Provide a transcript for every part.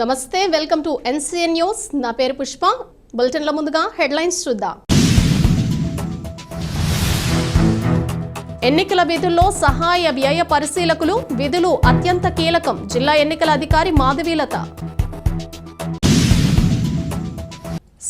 నమస్తే, welcome to NCN news. నా పేరు పుష్ప. బులెటిన్ల ముందుగా హెడ్లైన్స్ చూద్దాం. ఎన్నికల విధుల్లో సహాయ వ్యయ పరిశీలకులు విధులు అత్యంత కీలకం. జిల్లా ఎన్నికల అధికారి మాధవీలత.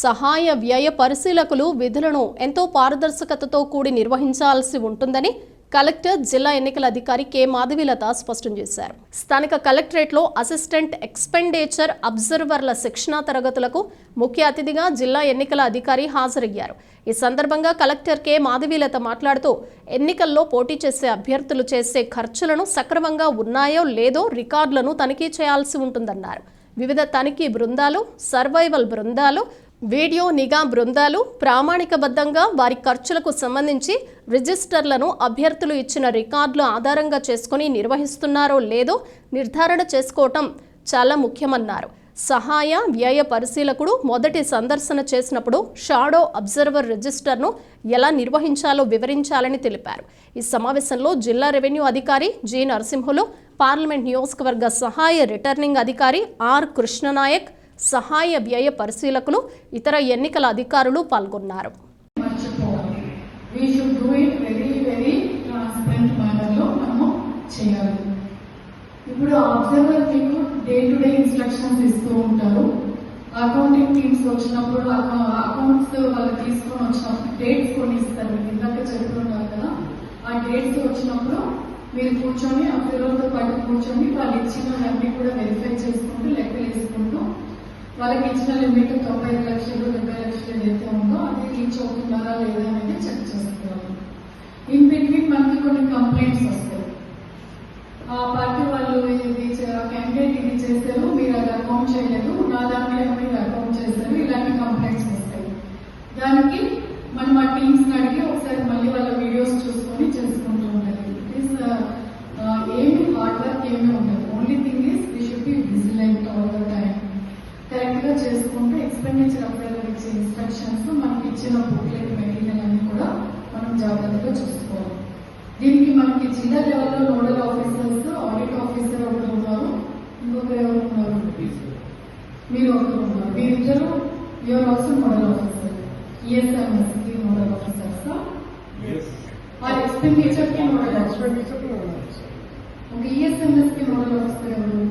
సహాయ వ్యయ పరిశీలకులు విధులను ఎంతో పారదర్శకతతో కూడి నిర్వహించాల్సి ఉంటుందని కలెక్టర్, జిల్లా ఎన్నికల అధికారి కె మాధవీలత స్పష్టం చేశారు. స్థానిక కలెక్టరేట్లో అసిస్టెంట్ ఎక్స్పెండిచర్ అబ్జర్వర్ల శిక్షణా తరగతులకు ముఖ్య అతిథిగా జిల్లా ఎన్నికల అధికారి హాజరయ్యారు. ఈ సందర్భంగా కలెక్టర్ కె మాధవీలత మాట్లాడుతూ ఎన్నికల్లో పోటీ చేసే అభ్యర్థులు చేసే ఖర్చులను సక్రమంగా ఉన్నాయో లేదో రికార్డులను తనిఖీ చేయాల్సి ఉంటుందన్నారు. వివిధ తనిఖీ బృందాలు, సర్వైవల్ బృందాలు, వీడియో నిఘా బృందాలు ప్రామాణికబద్ధంగా వారి ఖర్చులకు సంబంధించి రిజిస్టర్లను అభ్యర్థులు ఇచ్చిన రికార్డుల ఆధారంగా చేసుకుని నిర్వహిస్తున్నారో లేదో నిర్ధారణ చేసుకోవటం చాలా ముఖ్యమన్నారు. సహాయ వ్యయ పరిశీలకుడు మొదటి సందర్శన చేసినప్పుడు షాడో అబ్జర్వర్ రిజిస్టర్ను ఎలా నిర్వహించాలో వివరించాలని తెలిపారు. ఈ సమావేశంలో జిల్లా రెవెన్యూ అధికారి జి నరసింహులు, పార్లమెంట్ నియోజకవర్గ సహాయ రిటర్నింగ్ అధికారి ఆర్ కృష్ణనాయక్, సహాయ వ్యయ పరిశీలకులు, ఇతర ఎన్నికల అధికారులు పాల్గొన్నారు. ఇప్పుడు అబ్జర్వర్ మీకు డే టు డే ఇన్స్ట్రక్షన్స్ ఇస్తూ ఉంటారు. అకౌంటింగ్ టీమ్స్ వచ్చినప్పుడు అకౌంట్స్ వాళ్ళు తీసుకొని వచ్చినప్పుడు డేట్స్ కొన్ని ఇస్తారు. ఇందాక చెప్తున్నారు కదా, ఆ డేట్స్ వచ్చినప్పుడు మీరు కూర్చొని అబ్జర్వర్తో పాటు కూర్చొని వాళ్ళు ఇచ్చినవన్నీ కూడా వెరిఫై చేసుకుంటూ లెక్కలు వేసుకుంటూ వాళ్ళకి ఇచ్చిన లిమిట్ 95 లక్షలు 70 లక్షలు ఏదైతే ఉందో అది రీచ్ అవుతున్నారా లేదా అనేది చెక్ చేసుకోవాలి. ఇన్ బిట్వీన్ మనకి కొన్ని కంప్లైంట్స్ వస్తాయి. ఆ పార్టీ వాళ్ళు ఇది క్యాండిడేట్ ఇది చేశారు, మీరు అది అకౌంట్ చేయలేదు, నా దాంట్లో మీరు అకౌంట్ చేశారు, ఇలాంటి కంప్లైంట్స్ వస్తాయి. దానికి మనం ఆ టీమ్స్ అడిగి ఒకసారి మళ్ళీ వాళ్ళ వీడియోస్ చూసుకొని చేసుకుంటూ ఉండాలి. ఏమి హార్డ్ వర్క్ ఏమీ ఉండదు. Only thing is we should be vigilant all the time. Correct గా చేసుకుంటూ ఎక్స్పెండిచర్ అప్లైలో ఇచ్చే ఇన్స్ట్రక్షన్స్, మనకి ఇచ్చిన బుక్లెట్ మెటీరియల్ అన్ని కూడా మనం జాగ్రత్తగా చూసుకోవాలి. దీనికి మనకి జిల్లా లెవెల్లో నోడల్ ఆఫీసర్స్, ఆడిట్ ఆఫీసర్ ఒకరు ఉన్నారు, ఇంకొకరు ఎవరు ఉన్నారు, మీరు ఒకరు ఉన్నారు. మీరిద్దరు you're also nodal officer. ESMS కి నోడల్ ఆఫీసర్స్, ఆ ఎక్స్పెండిచర్ కి నోడల్ ఆఫీసర్. ఒక ఈఎస్ఎంఎస్ కి నోడల్ ఆఫీసర్ ఎవరు?